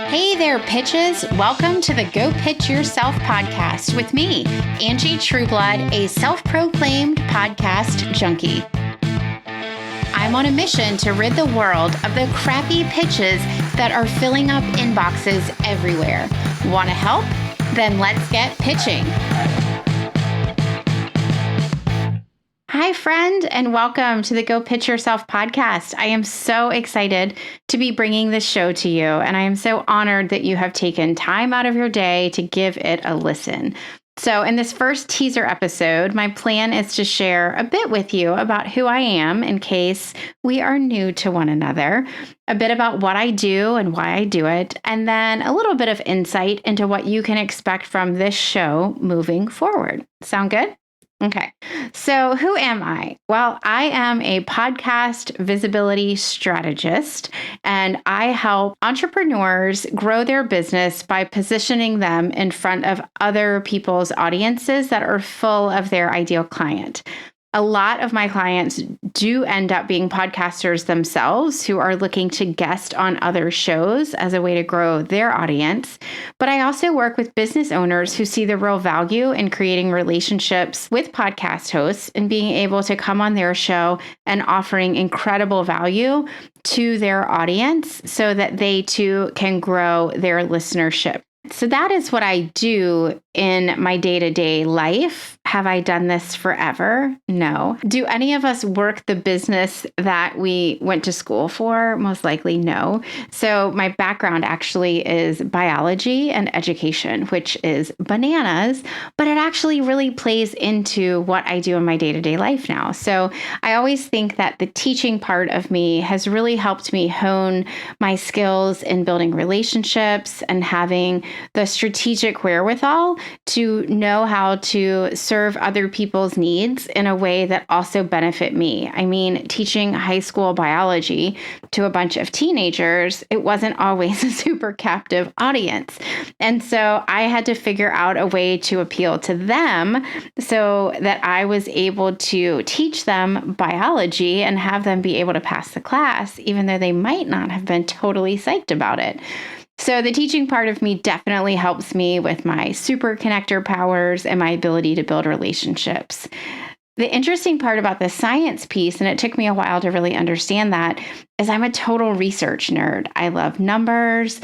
Hey there, pitches. Welcome to the Go Pitch Yourself podcast with me, Angie Trueblood, a self-proclaimed podcast junkie. I'm on a mission to rid the world of the crappy pitches that are filling up inboxes everywhere. Want to help? Then let's get pitching. Hi, friend, and welcome to the Go Pitch Yourself podcast. I am so excited to be bringing this show to you, and I am so honored that you have taken time out of your day to give it a listen. So in this first teaser episode, my plan is to share a bit with you about who I am in case we are new to one another, a bit about what I do and why I do it, and then a little bit of insight into what you can expect from this show moving forward. Sound good? Okay, so who am I? Well, I am a podcast visibility strategist, and I help entrepreneurs grow their business by positioning them in front of other people's audiences that are full of their ideal client. A lot of my clients do end up being podcasters themselves who are looking to guest on other shows as a way to grow their audience. But I also work with business owners who see the real value in creating relationships with podcast hosts and being able to come on their show and offering incredible value to their audience so that they too can grow their listenership. So that is what I do in my day-to-day life. Have I done this forever? No. Do any of us work the business that we went to school for? Most likely no. So my background actually is biology and education, which is bananas, but it actually really plays into what I do in my day-to-day life now. So I always think that the teaching part of me has really helped me hone my skills in building relationships and having the strategic wherewithal to know how to serve other people's needs in a way that also benefit me. I mean, teaching high school biology to a bunch of teenagers, it wasn't always a super captive audience. And so I had to figure out a way to appeal to them so that I was able to teach them biology and have them be able to pass the class, even though they might not have been totally psyched about it. So the teaching part of me definitely helps me with my super connector powers and my ability to build relationships. The interesting part about the science piece, and it took me a while to really understand that, is I'm a total research nerd. I love numbers.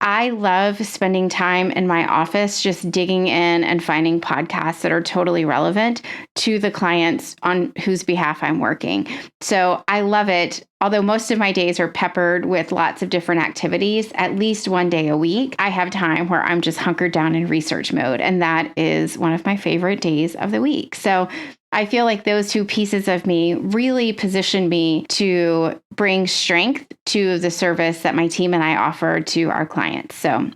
I love spending time in my office just digging in and finding podcasts that are totally relevant to the clients on whose behalf I'm working. So I love it. Although most of my days are peppered with lots of different activities, at least one day a week, I have time where I'm just hunkered down in research mode. And that is one of my favorite days of the week. So I feel like those two pieces of me really position me to bring strength to the service that my team and I offer to our clients. So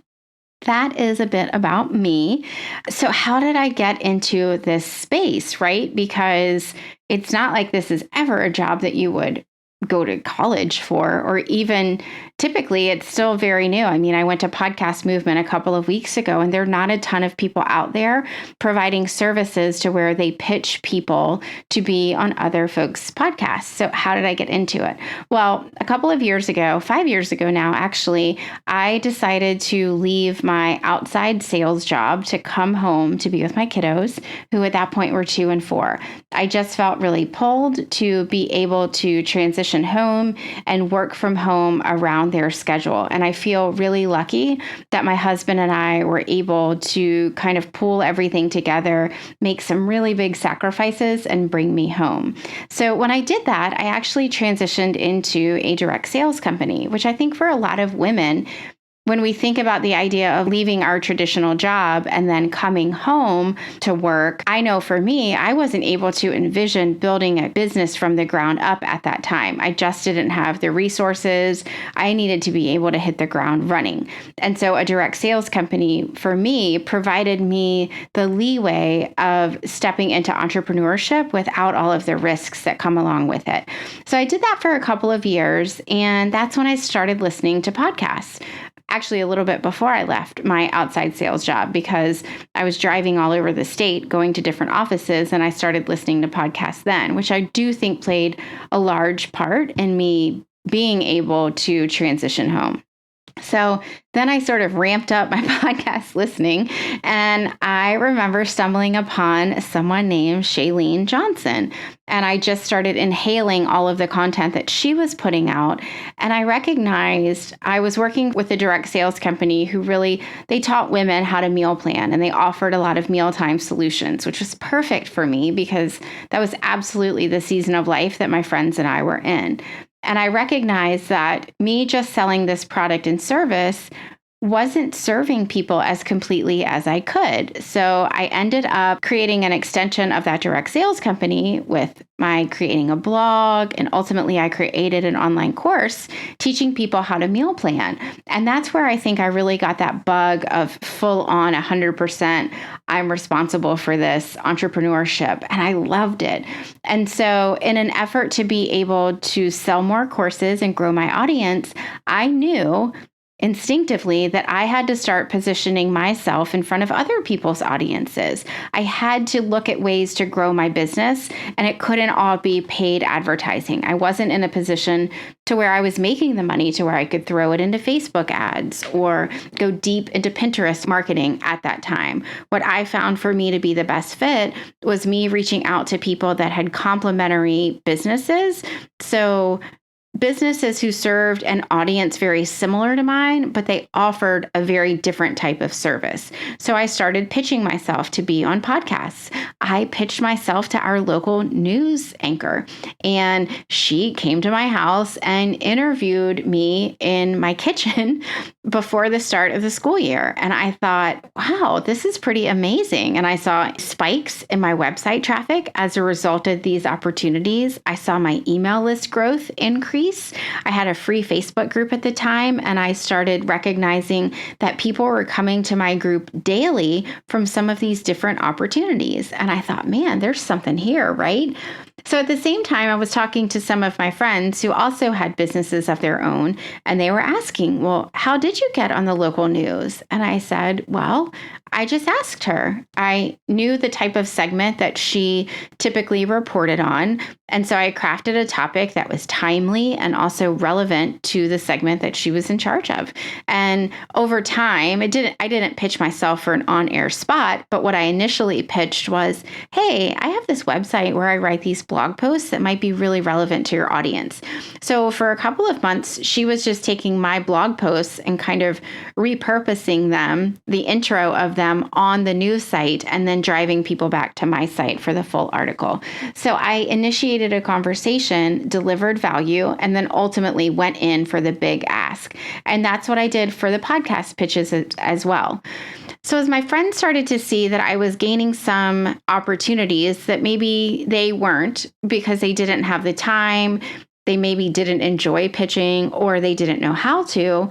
that is a bit about me. So how did I get into this space, right? Because it's not like this is ever a job that you would go to college for, or even typically it's still very new. I mean, I went to Podcast Movement a couple of weeks ago, and there are not a ton of people out there providing services to where they pitch people to be on other folks' podcasts. So how did I get into it? Well, a couple of years ago, 5 years ago now, actually, I decided to leave my outside sales job to come home to be with my kiddos, who at that point were 2 and 4. I just felt really pulled to be able to transition home and work from home around their schedule. And I feel really lucky that my husband and I were able to kind of pull everything together, make some really big sacrifices, and bring me home. So when I did that, I actually transitioned into a direct sales company, which I think for a lot of women, when we think about the idea of leaving our traditional job and then coming home to work, I know for me, I wasn't able to envision building a business from the ground up at that time. I just didn't have the resources. I needed to be able to hit the ground running. And so a direct sales company for me provided me the leeway of stepping into entrepreneurship without all of the risks that come along with it. So I did that for a couple of years, and that's when I started listening to podcasts. Actually, a little bit before I left my outside sales job, because I was driving all over the state, going to different offices, and I started listening to podcasts then, which I do think played a large part in me being able to transition home. So then I sort of ramped up my podcast listening, and I remember stumbling upon someone named Shailene Johnson. And I just started inhaling all of the content that she was putting out. And I recognized I was working with a direct sales company who they taught women how to meal plan, and they offered a lot of mealtime solutions, which was perfect for me because that was absolutely the season of life that my friends and I were in. And I recognized that me just selling this product and service wasn't serving people as completely as I could. So I ended up creating an extension of that direct sales company with my creating a blog. And ultimately, I created an online course teaching people how to meal plan. And that's where I think I really got that bug of full on 100%. I'm responsible for this entrepreneurship. And I loved it. And so in an effort to be able to sell more courses and grow my audience, I knew instinctively that I had to start positioning myself in front of other people's audiences. I had to look at ways to grow my business, and it couldn't all be paid advertising. I wasn't in a position to where I was making the money to where I could throw it into Facebook ads or go deep into Pinterest marketing at that time. What I found for me to be the best fit was me reaching out to people that had complementary businesses. So businesses who served an audience very similar to mine, but they offered a very different type of service. So I started pitching myself to be on podcasts. I pitched myself to our local news anchor, and she came to my house and interviewed me in my kitchen before the start of the school year. And I thought, wow, this is pretty amazing. And I saw spikes in my website traffic as a result of these opportunities. I saw my email list growth increase. I had a free Facebook group at the time, and I started recognizing that people were coming to my group daily from some of these different opportunities. And I thought, man, there's something here, right? So at the same time, I was talking to some of my friends who also had businesses of their own, and they were asking, well, how did you get on the local news? And I said, well, I just asked her. I knew the type of segment that she typically reported on. And so I crafted a topic that was timely and also relevant to the segment that she was in charge of. And over time, I didn't pitch myself for an on-air spot, but what I initially pitched was, hey, I have this website where I write these blog posts that might be really relevant to your audience. So for a couple of months, she was just taking my blog posts and kind of repurposing them, the intro of them on the news site, and then driving people back to my site for the full article. So I initiated a conversation, delivered value, and then ultimately went in for the big ask. And that's what I did for the podcast pitches as well. So as my friends started to see that I was gaining some opportunities that maybe they weren't because they didn't have the time, they maybe didn't enjoy pitching, or they didn't know how to,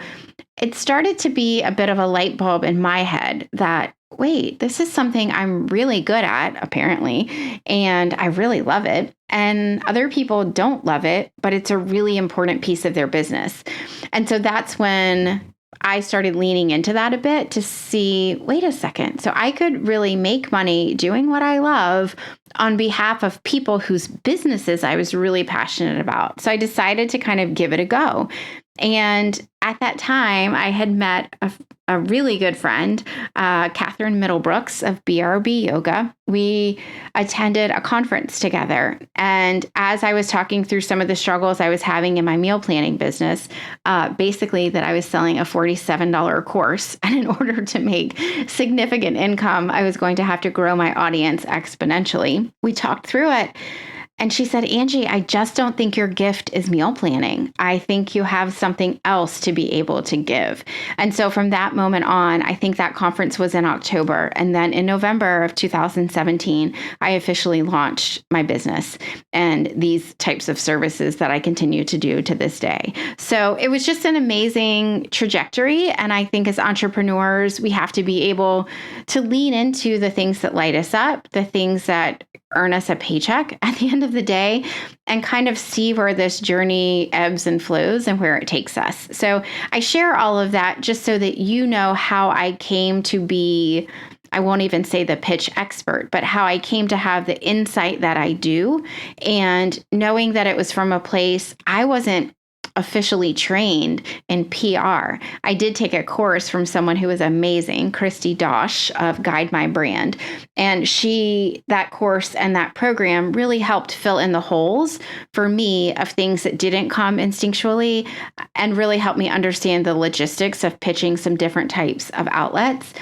it started to be a bit of a light bulb in my head that, wait, this is something I'm really good at, apparently, and I really love it. And other people don't love it, but it's a really important piece of their business. And so that's when I started leaning into that a bit to see, wait a second. So I could really make money doing what I love on behalf of people whose businesses I was really passionate about. So I decided to kind of give it a go. And at that time, I had met a really good friend, Catherine Middlebrooks of BRB Yoga. We attended a conference together. And as I was talking through some of the struggles I was having in my meal planning business, basically that I was selling a $47 course. And in order to make significant income, I was going to have to grow my audience exponentially. We talked through it. And she said, Angie, I just don't think your gift is meal planning. I think you have something else to be able to give. And so from that moment on, I think that conference was in October. And then in November of 2017, I officially launched my business and these types of services that I continue to do to this day. So it was just an amazing trajectory. And I think as entrepreneurs, we have to be able to lean into the things that light us up, the things that earn us a paycheck at the end of the day, and kind of see where this journey ebbs and flows and where it takes us. So I share all of that just so that you know how I came to be, I won't even say the pitch expert, but how I came to have the insight that I do, and knowing that it was from a place I wasn't officially trained in PR. I did take a course from someone who was amazing, Christy Dosh of Guide My Brand. And that course and that program really helped fill in the holes for me of things that didn't come instinctually and really helped me understand the logistics of pitching some different types of outlets.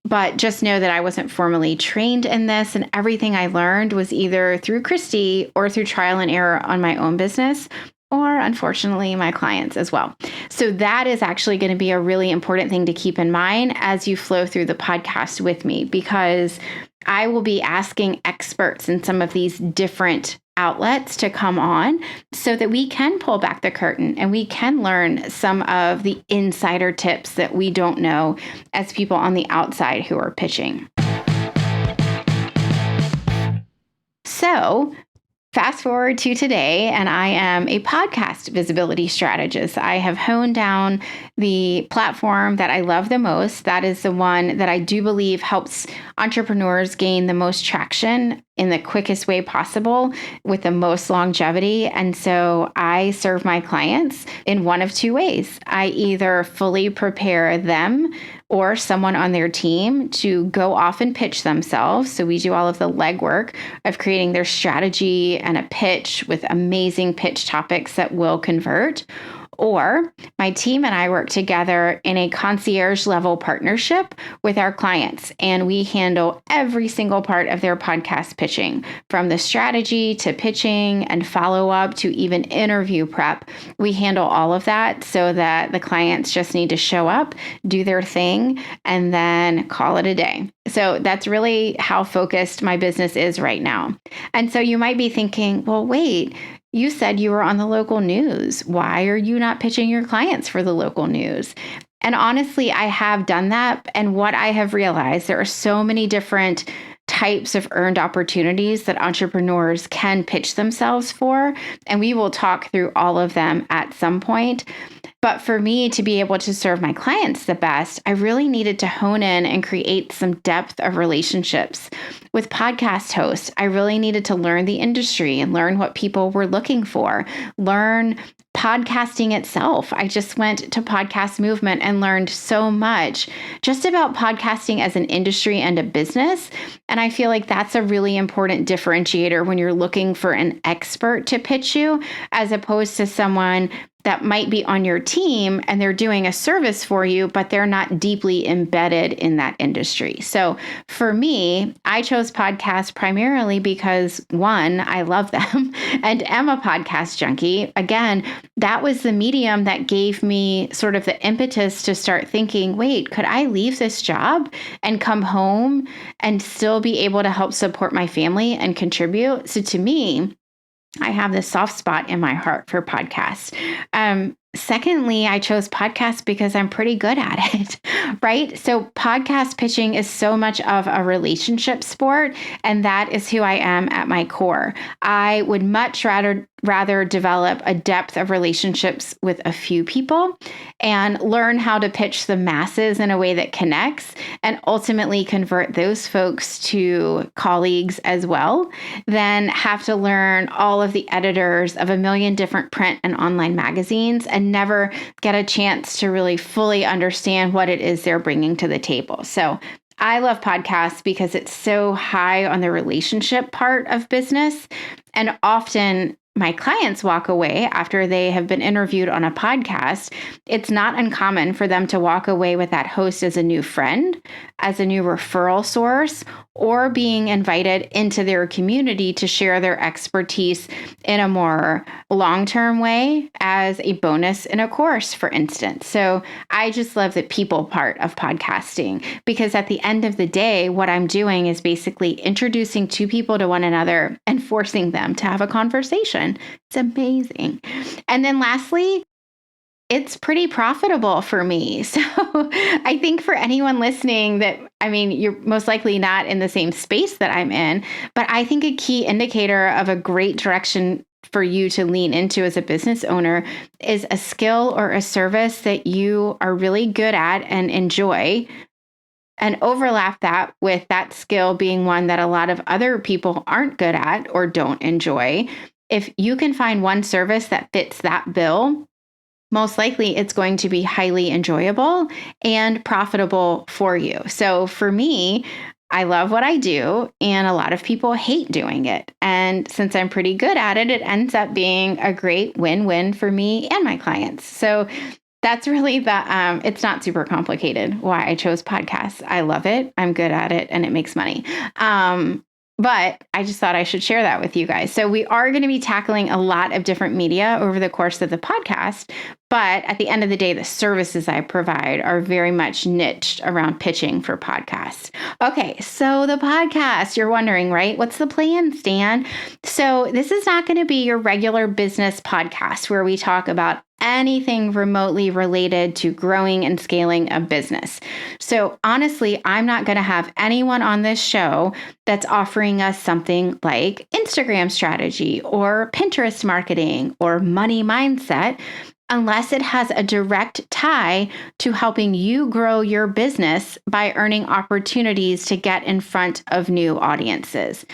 But just know that I wasn't formally trained in this, and everything I learned was either through Christy or through trial and error on my own business, or unfortunately, my clients as well. So that is actually going to be a really important thing to keep in mind as you flow through the podcast with me, because I will be asking experts in some of these different outlets to come on so that we can pull back the curtain and we can learn some of the insider tips that we don't know as people on the outside who are pitching. So, fast forward to today, and I am a podcast visibility strategist. I have honed down the platform that I love the most. That is the one that I do believe helps entrepreneurs gain the most traction in the quickest way possible with the most longevity. And so I serve my clients in one of two ways. I either fully prepare them or someone on their team to go off and pitch themselves. So we do all of the legwork of creating their strategy and a pitch with amazing pitch topics that will convert. Or my team and I work together in a concierge level partnership with our clients, and we handle every single part of their podcast pitching, from the strategy to pitching and follow up to even interview prep. We handle all of that so that the clients just need to show up, do their thing, and then call it a day. So that's really how focused my business is right now. And so you might be thinking, well, wait, you said you were on the local news. Why are you not pitching your clients for the local news? And honestly, I have done that. And what I have realized, there are so many different types of earned opportunities that entrepreneurs can pitch themselves for. And we will talk through all of them at some point. But for me to be able to serve my clients the best, I really needed to hone in and create some depth of relationships. With podcast hosts, I really needed to learn the industry and learn what people were looking for, learn podcasting itself. I just went to Podcast Movement and learned so much just about podcasting as an industry and a business. And I feel like that's a really important differentiator when you're looking for an expert to pitch you, as opposed to someone that might be on your team and they're doing a service for you, but they're not deeply embedded in that industry. So for me, I chose podcasts primarily because, one, I love them and am a podcast junkie. Again, that was the medium that gave me sort of the impetus to start thinking, wait, could I leave this job and come home and still be able to help support my family and contribute? So to me, I have this soft spot in my heart for podcasts. Secondly, I chose podcasts because I'm pretty good at it, right? So podcast pitching is so much of a relationship sport, and that is who I am at my core. I would much rather develop a depth of relationships with a few people and learn how to pitch the masses in a way that connects and ultimately convert those folks to colleagues as well, than have to learn all of the editors of a million different print and online magazines and never get a chance to really fully understand what it is they're bringing to the table. So I love podcasts because it's so high on the relationship part of business. And often my clients walk away after they have been interviewed on a podcast. It's not uncommon for them to walk away with that host as a new friend, as a new referral source, or being invited into their community to share their expertise in a more long-term way as a bonus in a course, for instance. So I just love the people part of podcasting, because at the end of the day, what I'm doing is basically introducing two people to one another and forcing them to have a conversation. It's amazing. And then lastly, it's pretty profitable for me. So I think for anyone listening you're most likely not in the same space that I'm in, but I think a key indicator of a great direction for you to lean into as a business owner is a skill or a service that you are really good at and enjoy, and overlap that with that skill being one that a lot of other people aren't good at or don't enjoy. If you can find one service that fits that bill, most likely it's going to be highly enjoyable and profitable for you. So for me, I love what I do, and a lot of people hate doing it. And since I'm pretty good at it, it ends up being a great win-win for me and my clients. So that's really it's not super complicated why I chose podcasts. I love it. I'm good at it, and it makes money. But I just thought I should share that with you guys. So we are going to be tackling a lot of different media over the course of the podcast. But at the end of the day, the services I provide are very much niched around pitching for podcasts. Okay, so the podcast, you're wondering, right? What's the plan, Stan? So this is not going to be your regular business podcast where we talk about anything remotely related to growing and scaling a business. So honestly, I'm not going to have anyone on this show that's offering us something like Instagram strategy or Pinterest marketing or money mindset, unless it has a direct tie to helping you grow your business by earning opportunities to get in front of new audiences.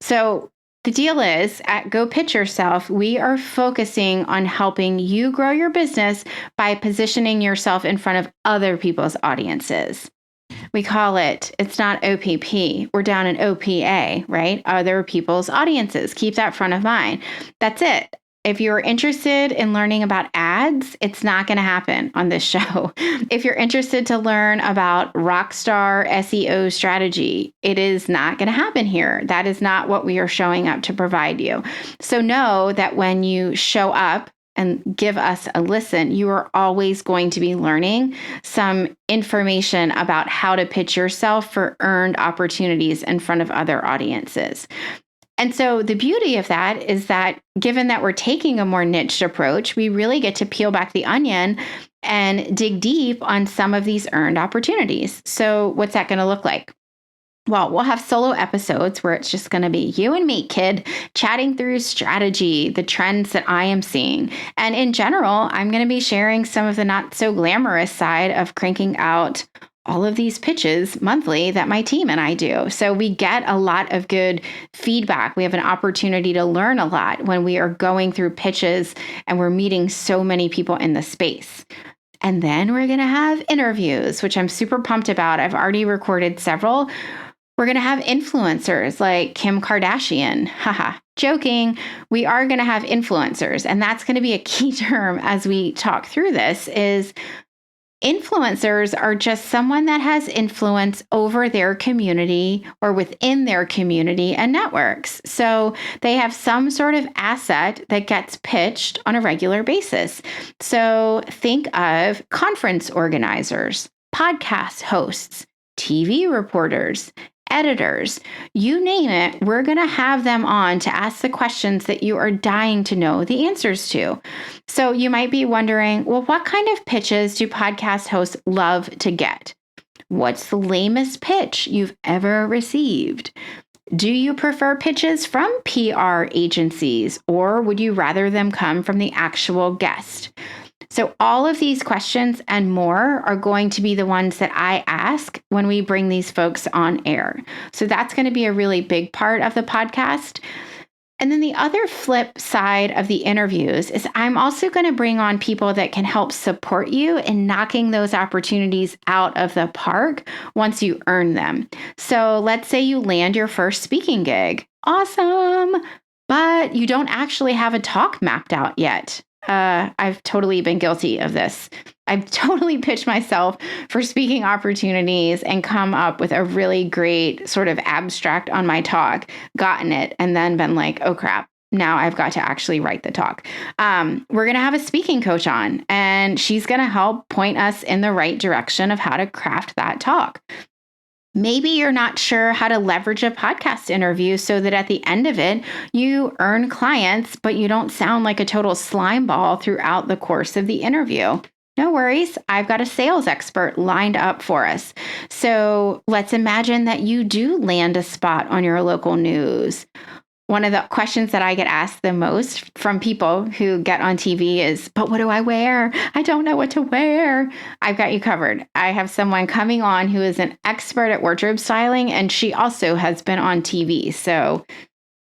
So the deal is, at Go Pitch Yourself, we are focusing on helping you grow your business by positioning yourself in front of other people's audiences. We call it's not OPP. We're down in OPA, right? Other people's audiences. Keep that front of mind. That's it. If you're interested in learning about ads, it's not going to happen on this show. If you're interested to learn about rockstar SEO strategy, it is not going to happen here. That is not what we are showing up to provide you. So know that when you show up and give us a listen, you are always going to be learning some information about how to pitch yourself for earned opportunities in front of other audiences. And so the beauty of that is that given that we're taking a more niched approach, we really get to peel back the onion and dig deep on some of these earned opportunities. So what's that going to look like? Well, we'll have solo episodes where it's just going to be you and me, kid, chatting through strategy, the trends that I am seeing. And in general, I'm going to be sharing some of the not so glamorous side of cranking out all of these pitches monthly that my team and I do. So we get a lot of good feedback. We have an opportunity to learn a lot when we are going through pitches and we're meeting so many people in the space. And then we're going to have interviews, which I'm super pumped about. I've already recorded several. We're going to have influencers like Kim Kardashian. Haha, joking. We are going to have influencers. And that's going to be a key term as we talk through this is influencers are just someone that has influence over their community or within their community and networks. So they have some sort of asset that gets pitched on a regular basis. So think of conference organizers, podcast hosts, TV reporters, editors, you name it, we're going to have them on to ask the questions that you are dying to know the answers to. So you might be wondering, well, what kind of pitches do podcast hosts love to get? What's the lamest pitch you've ever received? Do you prefer pitches from PR agencies, or would you rather them come from the actual guest? So all of these questions and more are going to be the ones that I ask when we bring these folks on air. So that's going to be a really big part of the podcast. And then the other flip side of the interviews is I'm also going to bring on people that can help support you in knocking those opportunities out of the park once you earn them. So let's say you land your first speaking gig. Awesome. But you don't actually have a talk mapped out yet. I've totally been guilty of this. I've totally pitched myself for speaking opportunities and come up with a really great sort of abstract on my talk, gotten it, and then been like, oh crap, now I've got to actually write the talk. We're going to have a speaking coach on, and she's going to help point us in the right direction of how to craft that talk. Maybe you're not sure how to leverage a podcast interview so that at the end of it, you earn clients, but you don't sound like a total slime ball throughout the course of the interview. No worries. I've got a sales expert lined up for us. So let's imagine that you do land a spot on your local news. One of the questions that I get asked the most from people who get on TV is, but what do I wear? I don't know what to wear. I've got you covered. I have someone coming on who is an expert at wardrobe styling, and she also has been on TV. So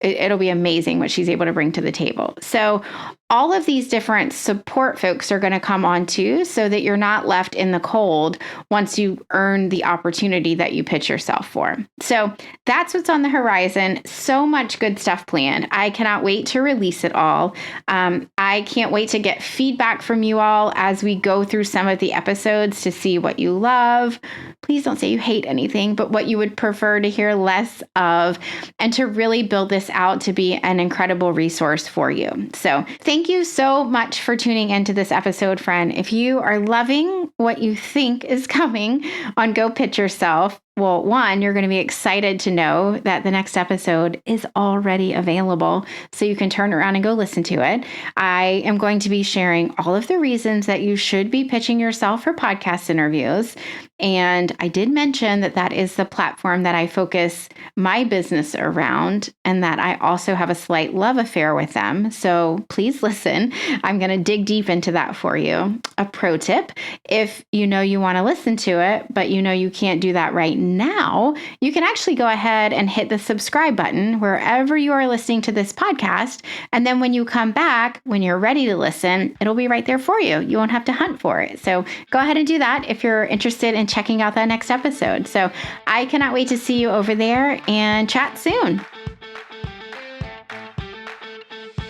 it'll be amazing what she's able to bring to the table. So all of these different support folks are going to come on too, so that you're not left in the cold once you earn the opportunity that you pitch yourself for. So that's what's on the horizon. So much good stuff planned. I cannot wait to release it all. I can't wait to get feedback from you all as we go through some of the episodes to see what you love. Please don't say you hate anything, but what you would prefer to hear less of, and to really build this out to be an incredible resource for you. So thank you so much for tuning into this episode, friend. If you are loving what you think is coming on Go Pitch Yourself, well, one, you're going to be excited to know that the next episode is already available, so you can turn around and go listen to it. I am going to be sharing all of the reasons that you should be pitching yourself for podcast interviews. And I did mention that that is the platform that I focus my business around, and that I also have a slight love affair with them. So please listen. I'm going to dig deep into that for you. A pro tip: if you know you want to listen to it, but you know you can't do that right now, you can actually go ahead and hit the subscribe button wherever you are listening to this podcast. And then when you come back, when you're ready to listen, it'll be right there for you. You won't have to hunt for it. So go ahead and do that if you're interested in checking out that next episode. So I cannot wait to see you over there, and chat soon.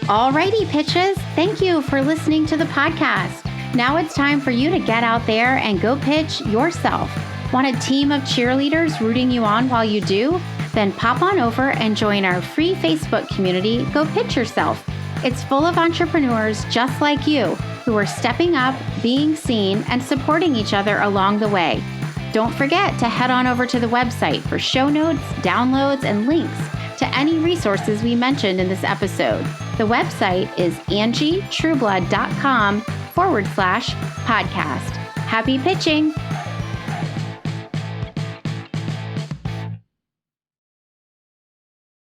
Alrighty, pitches. Thank you for listening to the podcast. Now it's time for you to get out there and go pitch yourself. Want a team of cheerleaders rooting you on while you do? Then pop on over and join our free Facebook community, Go Pitch Yourself. It's full of entrepreneurs just like you who are stepping up, being seen, and supporting each other along the way. Don't forget to head on over to the website for show notes, downloads, and links to any resources we mentioned in this episode. The website is angietrueblood.com/podcast. Happy pitching!